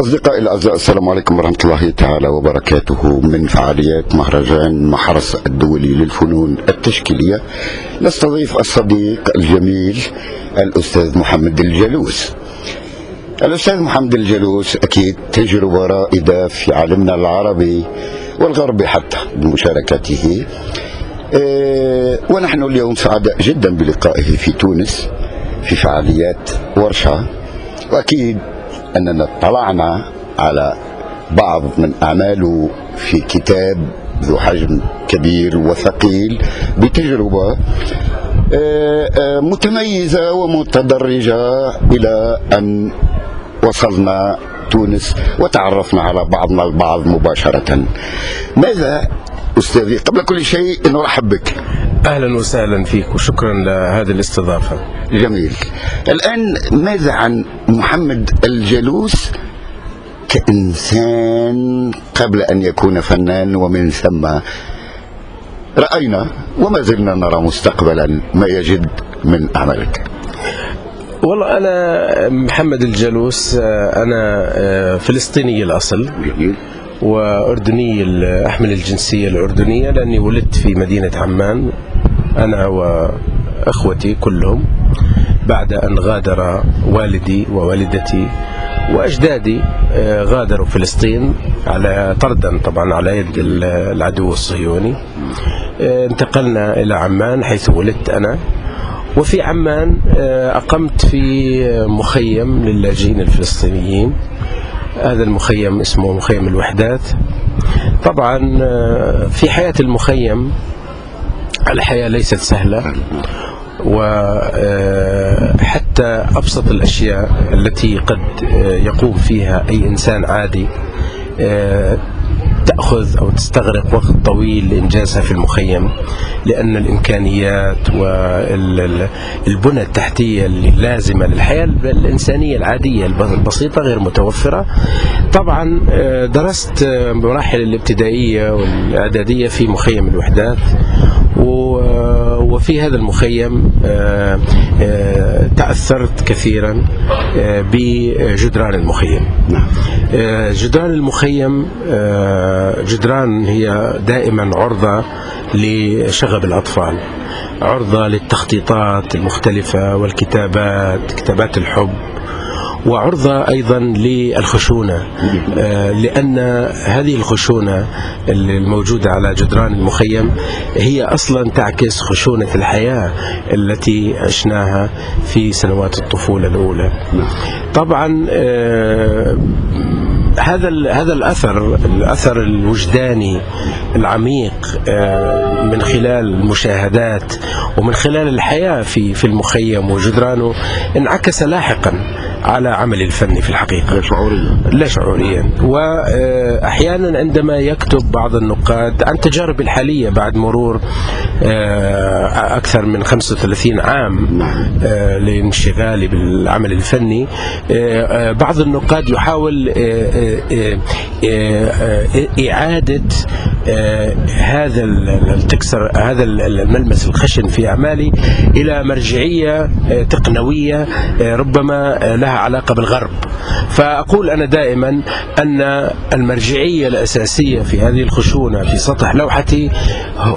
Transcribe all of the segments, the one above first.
أصدقائي الأعزاء، السلام عليكم ورحمة الله تعالى وبركاته. من فعاليات مهرجان محرس الدولي للفنون التشكيلية نستضيف الصديق الجميل الأستاذ محمد الجلوس. الأستاذ محمد الجلوس أكيد تجربة رائدة في عالمنا العربي والغربي حتى بمشاركته، ونحن اليوم سعداء جدا بلقائه في تونس في فعاليات ورشة، وأكيد أننا اطلعنا على بعض من أعماله في كتاب ذو حجم كبير وثقيل بتجربة متميزة ومتدرجة إلى أن وصلنا تونس وتعرفنا على بعضنا البعض مباشرة. ماذا أستاذي؟ قبل كل شيء نرحب بك. أهلا وسهلا فيك وشكرا لهذه الاستضافة. جميل. الآن ماذا عن محمد الجلوس كإنسان قبل أن يكون فنان، ومن ثم رأينا وما زلنا نرى مستقبلا ما يجد من أعمالك؟ والله أنا محمد الجلوس، أنا فلسطيني الأصل وأردني، أحمل الجنسية الأردنية لأني ولدت في مدينة عمان أنا وأخوتي كلهم، بعد أن غادر والدي ووالدتي وأجدادي غادروا فلسطين على طردا طبعا على يد العدو الصهيوني. انتقلنا إلى عمان حيث ولدت أنا، وفي عمان أقمت في مخيم للاجئين الفلسطينيين. هذا المخيم اسمه مخيم الوحدات. طبعا في حياة المخيم الحياة ليست سهلة، وحتى أبسط الأشياء التي قد يقوم فيها أي إنسان عادي تأخذ أو تستغرق وقت طويل لإنجازها في المخيم، لأن الإمكانيات والبنى التحتية اللازمة للحياة الإنسانية العادية البسيطة غير متوفرة. طبعا درست مراحل الابتدائية والإعدادية في مخيم الوحدات، وفي هذا المخيم تأثرت كثيرا بجدران المخيم. جدران المخيم جدران هي دائما عرضة لشغب الأطفال، عرضة للتخطيطات المختلفة والكتابات، كتابات الحب، وعرضة أيضا للخشونة، لأن هذه الخشونة الموجودة على جدران المخيم هي أصلا تعكس خشونة الحياة التي عشناها في سنوات الطفولة الأولى. طبعا هذا الأثر الوجداني العميق من خلال المشاهدات ومن خلال الحياة في المخيم وجدرانه انعكس لاحقا على عمل الفني في الحقيقة لا شعوريا. وأحيانا عندما يكتب بعض النقاد عن تجارب الحالية بعد مرور أكثر من 35 عام لانشغالي بالعمل الفني، بعض النقاد يحاول إعادة هذا الملمس الخشن في أعمالي إلى مرجعية تقنوية ربما لها علاقة بالغرب. فأقول أنا دائما أن المرجعية الأساسية في هذه الخشونة في سطح لوحتي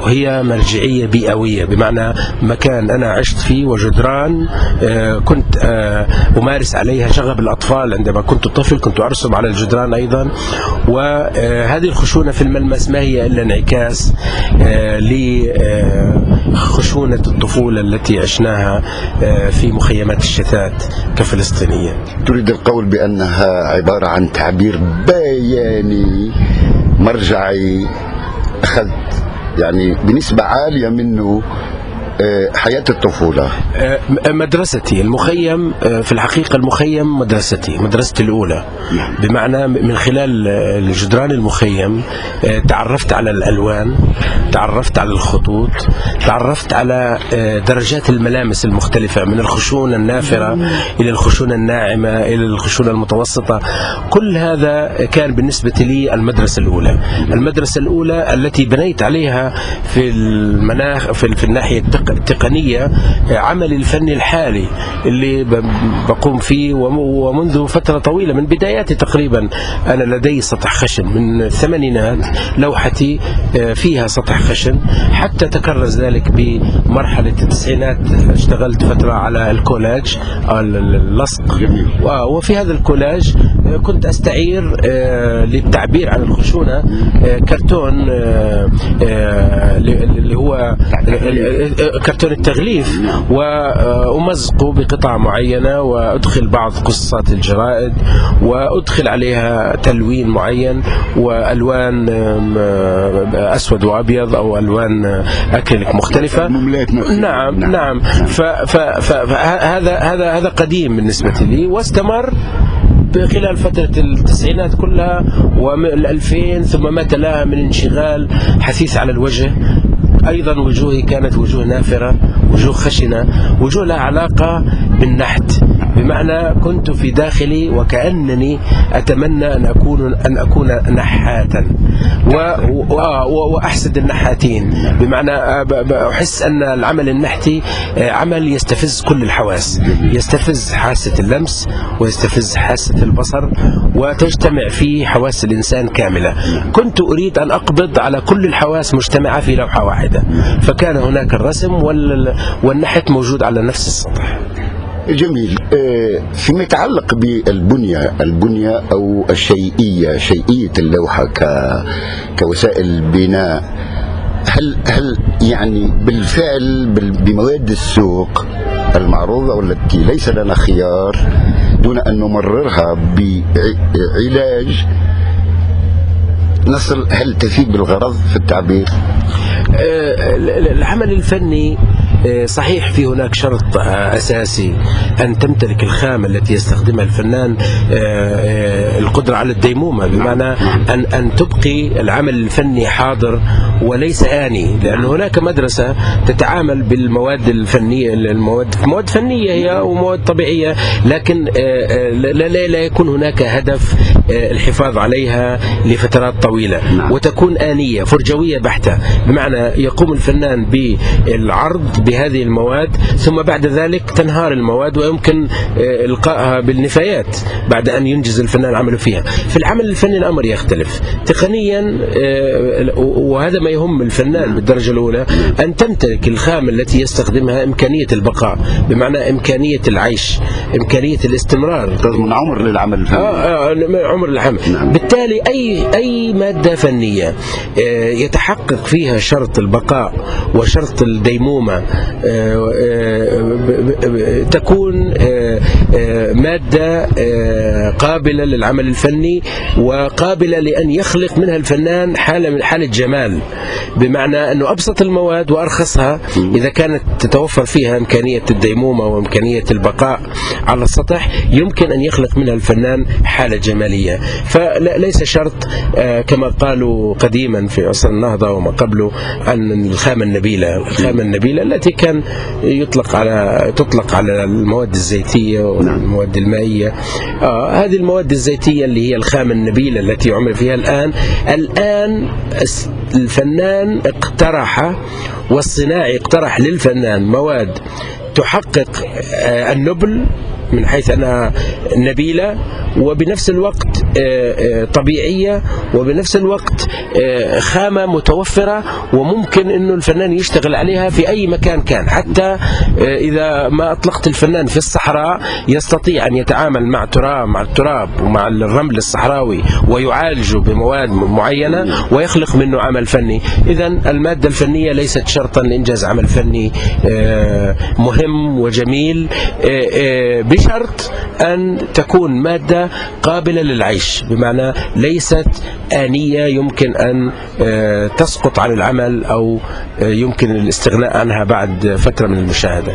هي مرجعية بيئوية، بمعنى مكان أنا عشت فيه وجدران كنت أمارس عليها شغب الأطفال. عندما كنت طفل كنت أرسم على الجدران أيضا، وهذه الخشونة في الملمس ما هي إلا انعكاس لخشونة الطفولة التي عشناها في مخيمات الشتات كفلسطينية. تريد القول بأنها عبارة عن تعبير بياني مرجعي أخذ يعني بنسبة عالية منه حياة الطفولة؟ مدرستي المخيم في الحقيقة، المخيم مدرستي الأولى، بمعنى من خلال جدران المخيم تعرفت على الألوان، تعرفت على الخطوط، تعرفت على درجات الملامس المختلفة من الخشونة النافرة إلى الخشونة الناعمة إلى الخشونة المتوسطة. كل هذا كان بالنسبة لي المدرسة الأولى، المدرسة الأولى التي بنيت عليها في المناخ في الناحية التقنية التقنية عملي الفني الحالي اللي بقوم فيه، ومنذ فترة طويلة من بداياتي تقريبا أنا لدي سطح خشن من الثمانينات، لوحتي فيها سطح خشن، حتى تكرس ذلك بمرحلة التسعينات. اشتغلت فترة على الكولاج اللصق، وفي هذا الكولاج كنت أستعير للتعبير عن الخشونة كرتون اللي هو كرتون التغليف، وأمزقه بقطع معينة، وأدخل بعض قصات الجرائد، وأدخل عليها تلوين معين وألوان أسود وأبيض أو ألوان أكريليك مختلفة. نعم. فهذا قديم بالنسبة لي، واستمر خلال فترة التسعينات كلها وال2000، ثم ما تلاها من انشغال حثيث على الوجه. أيضا وجوهي كانت وجوه نافرة، وجوه خشنة، وجوه لها علاقة بالنحت، بمعنى كنت في داخلي وكأنني أتمنى أن أكون نحاتا وأحسد النحاتين، بمعنى أحس أن العمل النحتي عمل يستفز كل الحواس، يستفز حاسة اللمس ويستفز حاسة البصر، وتجتمع فيه حواس الإنسان كاملة. كنت أريد أن أقبض على كل الحواس مجتمعة في لوحة واحدة، فكان هناك الرسم والنحت موجود على نفس السطح. جميل. فيما يتعلق بالبنية أو شيئية اللوحة كوسائل بناء، هل يعني بالفعل بمواد السوق المعروضة والتي ليس لنا خيار دون أن نمررها بعلاج نصل، هل تفيد بالغرض في التعبير؟ العمل الفني صحيح في هناك شرط أساسي، أن تمتلك الخامة التي يستخدمها الفنان القدرة على الديمومة، بمعنى أن تبقي العمل الفني حاضر وليس آني، لأن هناك مدرسة تتعامل بالمواد الفنية، مواد فنية هي ومواد طبيعية، لكن لا يكون هناك هدف الحفاظ عليها لفترات طويلة، وتكون آنية فرجوية بحتة، بمعنى يقوم الفنان بالعرض بهذه المواد، ثم بعد ذلك تنهار المواد ويمكن إلقائها بالنفايات بعد أن ينجز الفنان عمله فيها. في العمل الفني الأمر يختلف تقنيا، وهذا ما يهم الفنان بالدرجة الأولى، أن تمتلك الخامة التي يستخدمها إمكانية البقاء، بمعنى إمكانية العيش، إمكانية الاستمرار، من عمر للعمل عمر العمل. بالتالي أي مادة فنية يتحقق فيها شرط البقاء وشرط الديمومة تكون مادة قابلة للعمل الفني، وقابلة لأن يخلق منها الفنان حالة من حالة جمال، بمعنى أنه أبسط المواد وأرخصها إذا كانت تتوفر فيها إمكانية الديمومة وإمكانية البقاء على السطح، يمكن أن يخلق منها الفنان حالة جمالية. فليس شرط كما قالوا قديما في عصر النهضة وما قبله عن الخامة النبيلة التي كان تطلق على المواد الزيتية والمواد المائية. هذه المواد الزيتية اللي هي الخامة النبيلة التي عمل فيها الآن الفنان اقترح، والصناعي اقترح للفنان مواد تحقق النبل من حيث أنها نبيلة، وبنفس الوقت طبيعية، وبنفس الوقت خامة متوفرة، وممكن أنه الفنان يشتغل عليها في أي مكان كان، حتى إذا ما أطلقت الفنان في الصحراء يستطيع أن يتعامل مع التراب ومع الرمل الصحراوي ويعالجه بمواد معينة ويخلق منه عمل فني. إذن المادة الفنية ليست شرطا لإنجاز عمل فني مهم وجميل، بشرط أن تكون مادة قابلة للعيش، بمعنى ليست آنية يمكن أن تسقط عن العمل أو يمكن الاستغناء عنها بعد فترة من المشاهدة.